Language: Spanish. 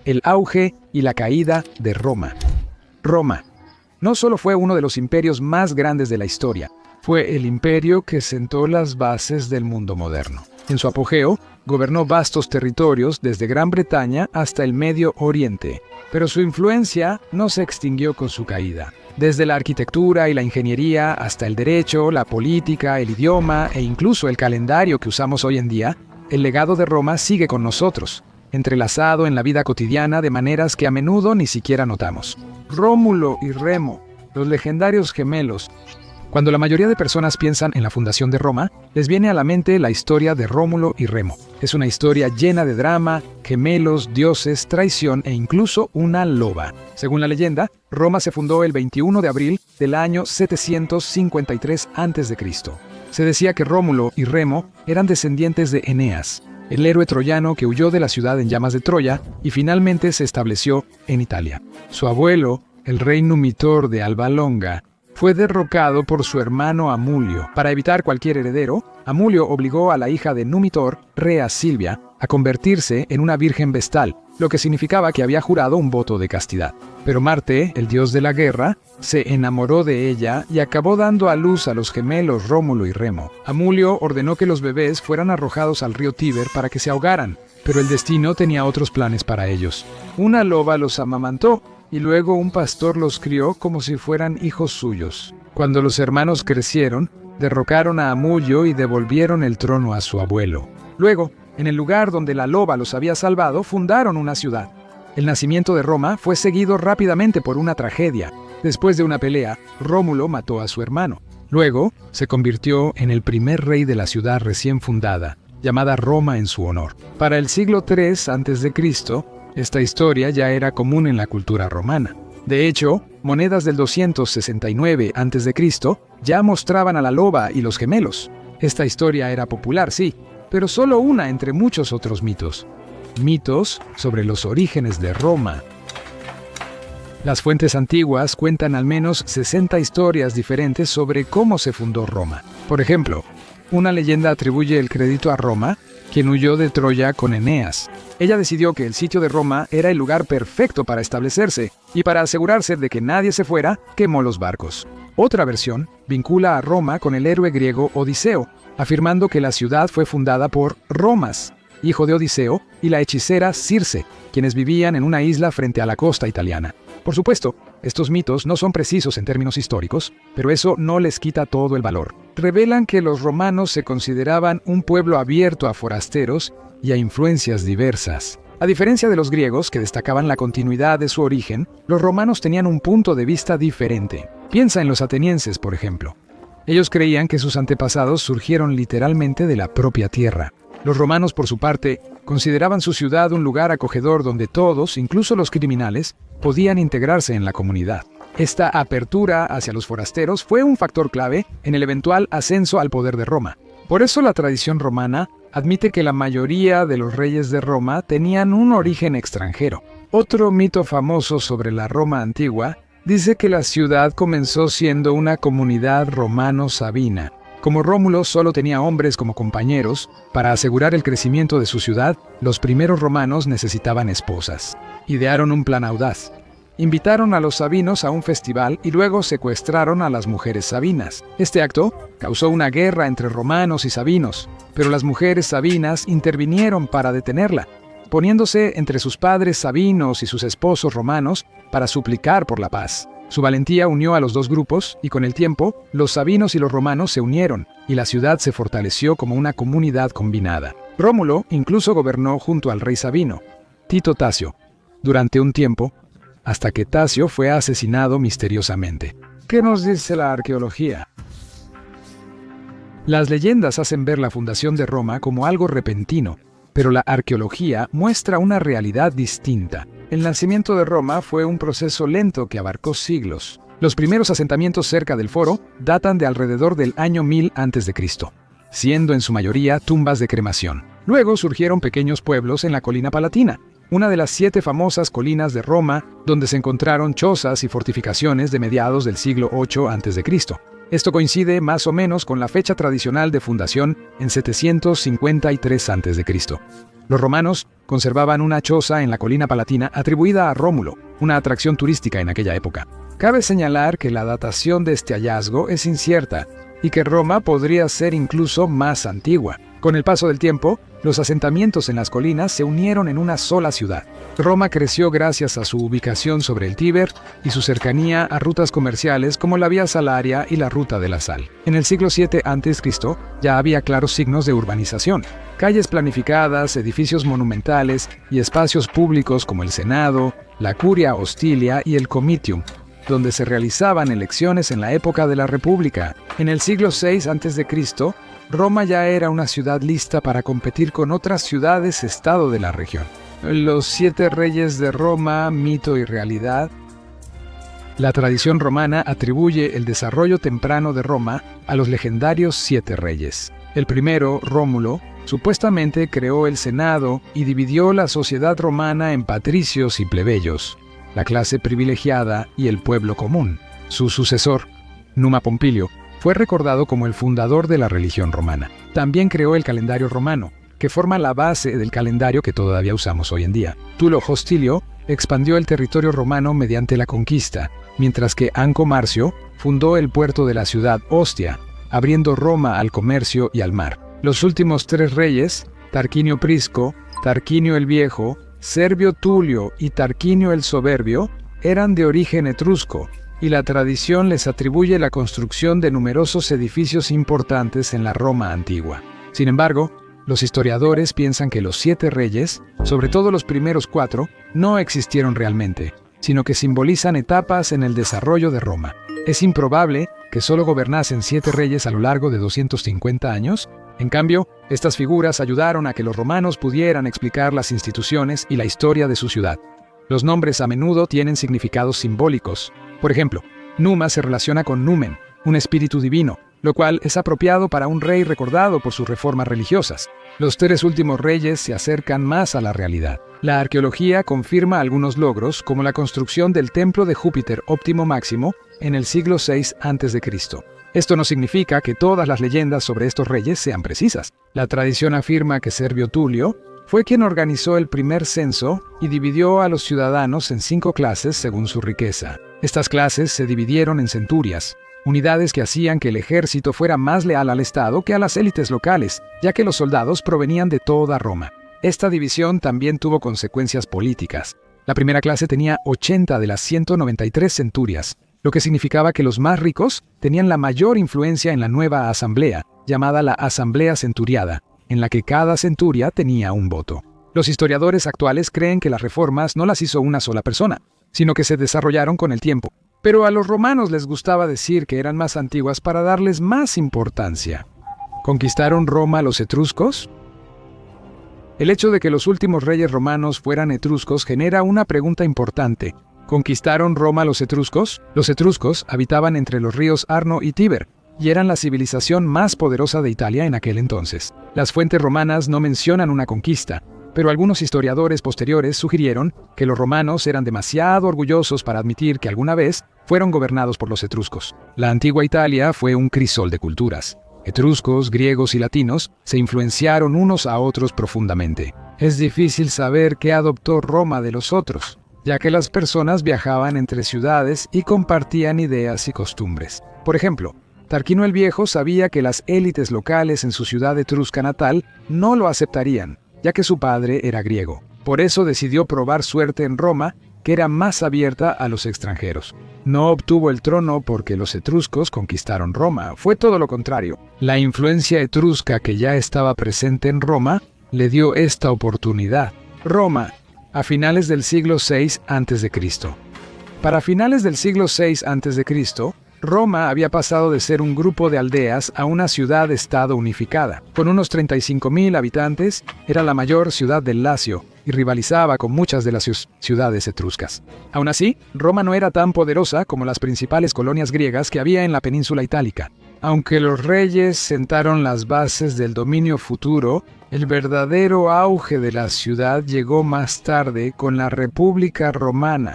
el auge y la caída de Roma. Roma no solo fue uno de los imperios más grandes de la historia, fue el imperio que sentó las bases del mundo moderno. En su apogeo, gobernó vastos territorios desde Gran Bretaña hasta el Medio Oriente, pero su influencia no se extinguió con su caída. Desde la arquitectura y la ingeniería hasta el derecho, la política, el idioma e incluso el calendario que usamos hoy en día, el legado de Roma sigue con nosotros, entrelazado en la vida cotidiana de maneras que a menudo ni siquiera notamos. Rómulo y Remo, los legendarios gemelos. Cuando la mayoría de personas piensan en la fundación de Roma, les viene a la mente la historia de Rómulo y Remo. Es una historia llena de drama, gemelos, dioses, traición e incluso una loba. Según la leyenda, Roma se fundó el 21 de abril del año 753 a.C. Se decía que Rómulo y Remo eran descendientes de Eneas, el héroe troyano que huyó de la ciudad en llamas de Troya y finalmente se estableció en Italia. Su abuelo, el rey Numitor de Alba Longa, fue derrocado por su hermano Amulio. Para evitar cualquier heredero, Amulio obligó a la hija de Numitor, Rea Silvia, a convertirse en una virgen vestal, lo que significaba que había jurado un voto de castidad. Pero Marte, el dios de la guerra, se enamoró de ella y acabó dando a luz a los gemelos Rómulo y Remo. Amulio ordenó que los bebés fueran arrojados al río Tíber para que se ahogaran, pero el destino tenía otros planes para ellos. Una loba los amamantó, y luego un pastor los crió como si fueran hijos suyos. Cuando los hermanos crecieron, derrocaron a Amulio y devolvieron el trono a su abuelo. Luego, en el lugar donde la loba los había salvado, fundaron una ciudad. El nacimiento de Roma fue seguido rápidamente por una tragedia. Después de una pelea, Rómulo mató a su hermano. Luego, se convirtió en el primer rey de la ciudad recién fundada, llamada Roma en su honor. Para el siglo III a.C., esta historia ya era común en la cultura romana. De hecho, monedas del 269 a.C. ya mostraban a la loba y los gemelos. Esta historia era popular, sí, pero solo una entre muchos otros mitos. Mitos sobre los orígenes de Roma. Las fuentes antiguas cuentan al menos 60 historias diferentes sobre cómo se fundó Roma. Por ejemplo, una leyenda atribuye el crédito a Roma, quien huyó de Troya con Eneas. Ella decidió que el sitio de Roma era el lugar perfecto para establecerse, y para asegurarse de que nadie se fuera, quemó los barcos. Otra versión vincula a Roma con el héroe griego Odiseo, afirmando que la ciudad fue fundada por Romas, hijo de Odiseo, y la hechicera Circe, quienes vivían en una isla frente a la costa italiana. Por supuesto, estos mitos no son precisos en términos históricos, pero eso no les quita todo el valor. Revelan que los romanos se consideraban un pueblo abierto a forasteros y a influencias diversas. A diferencia de los griegos, que destacaban la continuidad de su origen, los romanos tenían un punto de vista diferente. Piensa en los atenienses, por ejemplo. Ellos creían que sus antepasados surgieron literalmente de la propia tierra. Los romanos, por su parte, consideraban su ciudad un lugar acogedor donde todos, incluso los criminales, podían integrarse en la comunidad. Esta apertura hacia los forasteros fue un factor clave en el eventual ascenso al poder de Roma. Por eso la tradición romana admite que la mayoría de los reyes de Roma tenían un origen extranjero. Otro mito famoso sobre la Roma antigua dice que la ciudad comenzó siendo una comunidad romano-sabina. Como Rómulo solo tenía hombres como compañeros, para asegurar el crecimiento de su ciudad, los primeros romanos necesitaban esposas. Idearon un plan audaz. Invitaron a los sabinos a un festival y luego secuestraron a las mujeres sabinas. Este acto causó una guerra entre romanos y sabinos, pero las mujeres sabinas intervinieron para detenerla, poniéndose entre sus padres sabinos y sus esposos romanos para suplicar por la paz. Su valentía unió a los dos grupos y con el tiempo, los sabinos y los romanos se unieron y la ciudad se fortaleció como una comunidad combinada. Rómulo incluso gobernó junto al rey sabino, Tito Tasio, durante un tiempo, hasta que Tasio fue asesinado misteriosamente. ¿Qué nos dice la arqueología? Las leyendas hacen ver la fundación de Roma como algo repentino, pero la arqueología muestra una realidad distinta. El nacimiento de Roma fue un proceso lento que abarcó siglos. Los primeros asentamientos cerca del foro datan de alrededor del año 1000 a.C., siendo en su mayoría tumbas de cremación. Luego surgieron pequeños pueblos en la colina Palatina, una de las 7 famosas colinas de Roma, donde se encontraron chozas y fortificaciones de mediados del siglo VIII a.C. Esto coincide más o menos con la fecha tradicional de fundación en 753 a.C. Los romanos conservaban una choza en la colina palatina atribuida a Rómulo, una atracción turística en aquella época. Cabe señalar que la datación de este hallazgo es incierta y que Roma podría ser incluso más antigua. Con el paso del tiempo, los asentamientos en las colinas se unieron en una sola ciudad. Roma creció gracias a su ubicación sobre el Tíber y su cercanía a rutas comerciales como la Vía Salaria y la Ruta de la Sal. En el siglo VII a.C. ya había claros signos de urbanización. Calles planificadas, edificios monumentales y espacios públicos como el Senado, la Curia Hostilia y el Comitium, donde se realizaban elecciones en la época de la República. En el siglo VI a.C., Roma ya era una ciudad lista para competir con otras ciudades-estado de la región. Los 7 reyes de Roma, mito y realidad. La tradición romana atribuye el desarrollo temprano de Roma a los legendarios 7 reyes. El primero, Rómulo, supuestamente creó el Senado y dividió la sociedad romana en patricios y plebeyos, la clase privilegiada y el pueblo común. Su sucesor, Numa Pompilio, fue recordado como el fundador de la religión romana. También creó el calendario romano, que forma la base del calendario que todavía usamos hoy en día. Tulo Hostilio expandió el territorio romano mediante la conquista, mientras que Anco Marcio fundó el puerto de la ciudad Ostia, abriendo Roma al comercio y al mar. Los últimos 3 reyes, Tarquinio Prisco, Tarquinio el Viejo, Servio Tulio y Tarquinio el Soberbio, eran de origen etrusco, y la tradición les atribuye la construcción de numerosos edificios importantes en la Roma antigua. Sin embargo, los historiadores piensan que los 7 reyes, sobre todo los primeros 4, no existieron realmente, sino que simbolizan etapas en el desarrollo de Roma. Es improbable que solo gobernasen 7 reyes a lo largo de 250 años. En cambio, estas figuras ayudaron a que los romanos pudieran explicar las instituciones y la historia de su ciudad. Los nombres a menudo tienen significados simbólicos. Por ejemplo, Numa se relaciona con Numen, un espíritu divino, lo cual es apropiado para un rey recordado por sus reformas religiosas. Los 3 últimos reyes se acercan más a la realidad. La arqueología confirma algunos logros, como la construcción del templo de Júpiter Óptimo Máximo en el siglo VI a.C. Esto no significa que todas las leyendas sobre estos reyes sean precisas. La tradición afirma que Servio Tulio fue quien organizó el primer censo y dividió a los ciudadanos en 5 clases según su riqueza. Estas clases se dividieron en centurias, unidades que hacían que el ejército fuera más leal al Estado que a las élites locales, ya que los soldados provenían de toda Roma. Esta división también tuvo consecuencias políticas. La primera clase tenía 80 de las 193 centurias, lo que significaba que los más ricos tenían la mayor influencia en la nueva asamblea, llamada la Asamblea Centuriada, en la que cada centuria tenía un voto. Los historiadores actuales creen que las reformas no las hizo una sola persona, sino que se desarrollaron con el tiempo. Pero a los romanos les gustaba decir que eran más antiguas para darles más importancia. ¿Conquistaron Roma los etruscos? El hecho de que los últimos reyes romanos fueran etruscos genera una pregunta importante. ¿Conquistaron Roma los etruscos? Los etruscos habitaban entre los ríos Arno y Tíber, y eran la civilización más poderosa de Italia en aquel entonces. Las fuentes romanas no mencionan una conquista, pero algunos historiadores posteriores sugirieron que los romanos eran demasiado orgullosos para admitir que alguna vez fueron gobernados por los etruscos. La antigua Italia fue un crisol de culturas. Etruscos, griegos y latinos se influenciaron unos a otros profundamente. Es difícil saber qué adoptó Roma de los otros, ya que las personas viajaban entre ciudades y compartían ideas y costumbres. Por ejemplo, Tarquino el Viejo sabía que las élites locales en su ciudad etrusca natal no lo aceptarían, ya que su padre era griego. Por eso decidió probar suerte en Roma, que era más abierta a los extranjeros. No obtuvo el trono porque los etruscos conquistaron Roma, fue todo lo contrario. La influencia etrusca que ya estaba presente en Roma le dio esta oportunidad. Roma, a finales del siglo VI a.C. Para finales del siglo VI a.C., Roma había pasado de ser un grupo de aldeas a una ciudad-estado unificada. Con unos 35.000 habitantes, era la mayor ciudad del Lacio y rivalizaba con muchas de las ciudades etruscas. Aún así, Roma no era tan poderosa como las principales colonias griegas que había en la península itálica. Aunque los reyes sentaron las bases del dominio futuro, el verdadero auge de la ciudad llegó más tarde con la República Romana.